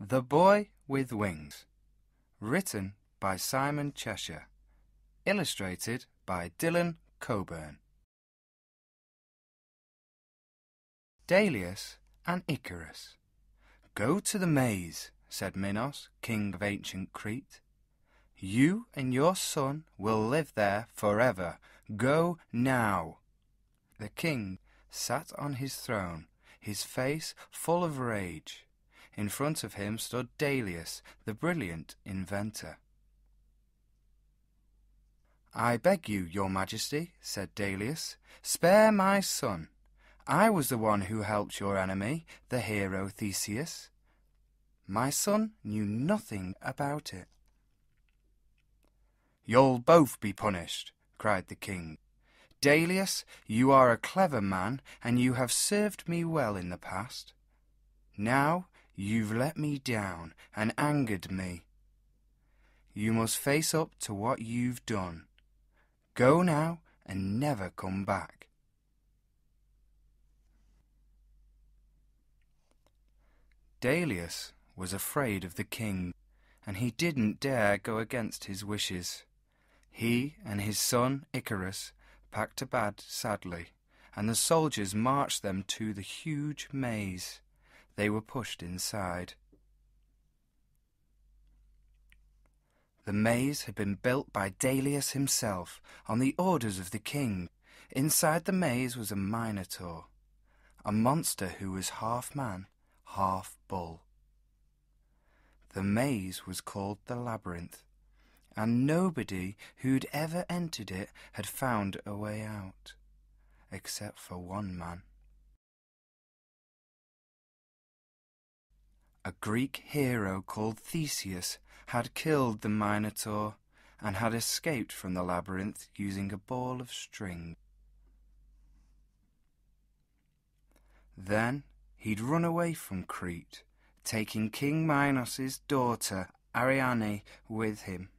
The Boy with Wings. Written by Simon Cheshire. Illustrated by Dylan Coburn. Dalius and Icarus. "Go to the maze," said Minos, king of ancient Crete. "You and your son will live there forever. Go now." The king sat on his throne, his face full of rage. In front of him stood Dalius, the brilliant inventor. "I beg you, your majesty," said Dalius, "spare my son. I was the one who helped your enemy, the hero Theseus. My son knew nothing about it." "You'll both be punished," cried the king. "Dalius, you are a clever man, and you have served me well in the past. Now you've let me down and angered me. You must face up to what you've done. Go now and never come back." Dalius was afraid of the king, and he didn't dare go against his wishes. He and his son Icarus packed a bag sadly, and the soldiers marched them to the huge maze. They were pushed inside. The maze had been built by Dalius himself on the orders of the king. Inside the maze was a minotaur, a monster who was half man, half bull. The maze was called the Labyrinth, and nobody who'd ever entered it had found a way out, except for one man. A Greek hero called Theseus had killed the Minotaur and had escaped from the labyrinth using a ball of string. Then he'd run away from Crete, taking King Minos' daughter Ariadne with him.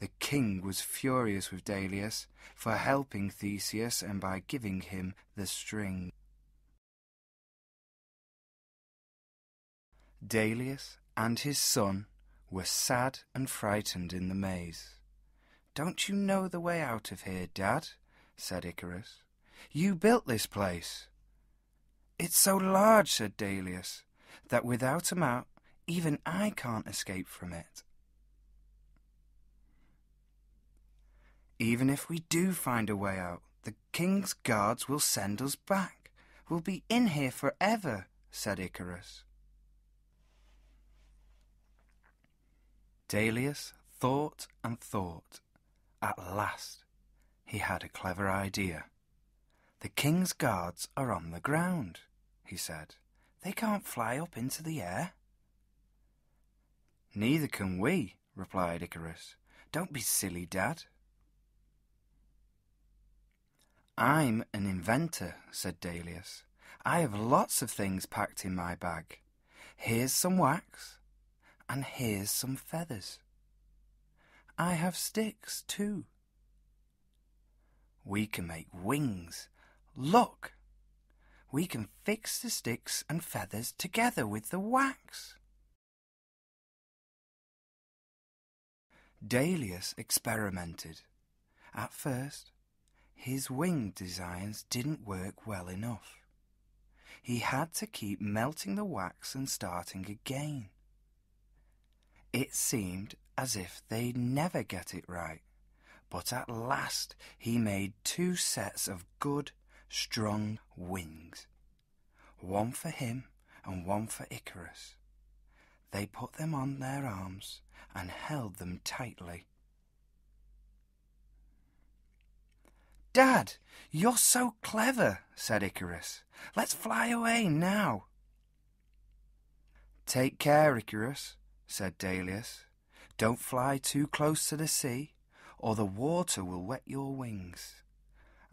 The king was furious with Dalius for helping Theseus and by giving him the string. Dalius and his son were sad and frightened in the maze. "Don't you know the way out of here, Dad?" said Icarus. "You built this place." "It's so large," said Dalius, "that without a map, even I can't escape from it." "Even if we do find a way out, the king's guards will send us back. We'll be in here forever," said Icarus. Dalius thought and thought. At last, he had a clever idea. "The king's guards are on the ground," he said. "They can't fly up into the air." "Neither can we," replied Icarus. "Don't be silly, Dad." "I'm an inventor," said Dalius. "I have lots of things packed in my bag. Here's some wax, and here's some feathers. I have sticks, too. We can make wings. Look! We can fix the sticks and feathers together with the wax." Dalius experimented. At first, his wing designs didn't work well enough. He had to keep melting the wax and starting again. It seemed as if they'd never get it right, but at last he made 2 sets of good, strong wings. One for him and one for Icarus. They put them on their arms and held them tightly. "Dad, you're so clever," said Icarus. "Let's fly away now." "Take care, Icarus," said Dalius. "Don't fly too close to the sea, or the water will wet your wings.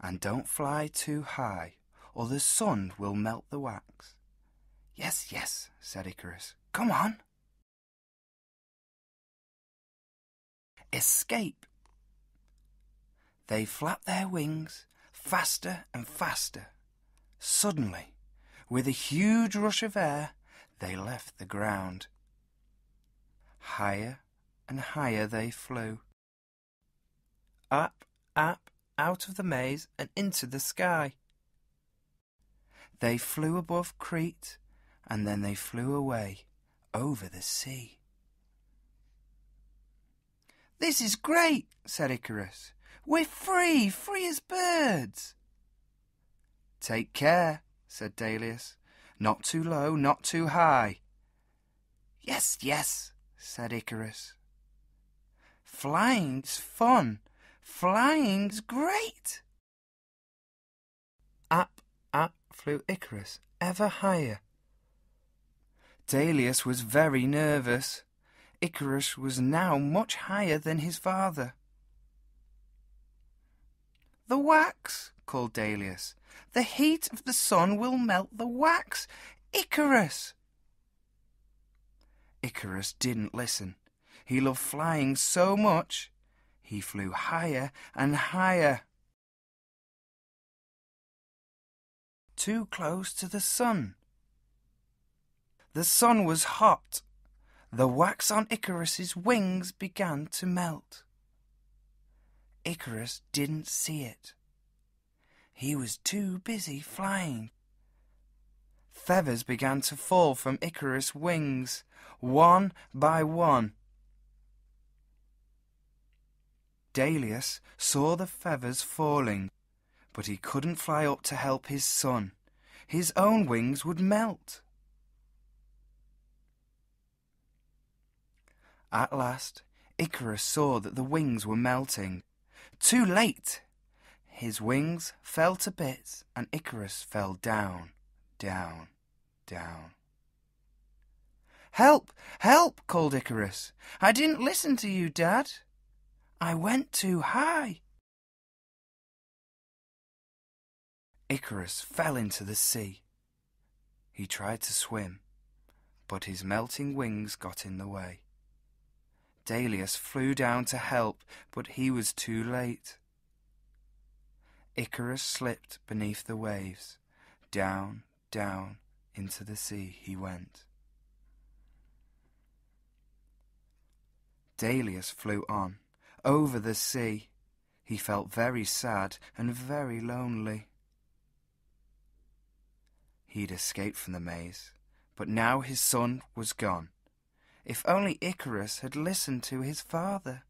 And don't fly too high, or the sun will melt the wax." "Yes, yes," said Icarus. "Come on." Escape! They flapped their wings faster and faster. Suddenly, with a huge rush of air, they left the ground. Higher and higher they flew. Up, up, out of the maze and into the sky. They flew above Crete, and then they flew away over the sea. "This is great," said Icarus. "We're free, free as birds." "Take care," said Dalius. "Not too low, not too high." "Yes, yes," said Icarus. "Flying's fun. Flying's great." Up, up flew Icarus, ever higher. Dalius was very nervous. Icarus was now much higher than his father. "The wax," called Dalius. "The heat of the sun will melt the wax. Icarus!" Icarus didn't listen. He loved flying so much. He flew higher and higher. Too close to the sun. The sun was hot. The wax on Icarus's wings began to melt. Icarus didn't see it. He was too busy flying. Feathers began to fall from Icarus' wings, one by one. Dalius saw the feathers falling, but he couldn't fly up to help his son. His own wings would melt. At last, Icarus saw that the wings were melting. Too late! His wings fell to bits, and Icarus fell down, down, down. "Help! Help!" called Icarus. "I didn't listen to you, Dad. I went too high." Icarus fell into the sea. He tried to swim, but his melting wings got in the way. Dalius flew down to help, but he was too late. Icarus slipped beneath the waves. Down, down into the sea he went. Dalius flew on, over the sea. He felt very sad and very lonely. He'd escaped from the maze, but now his son was gone. If only Icarus had listened to his father.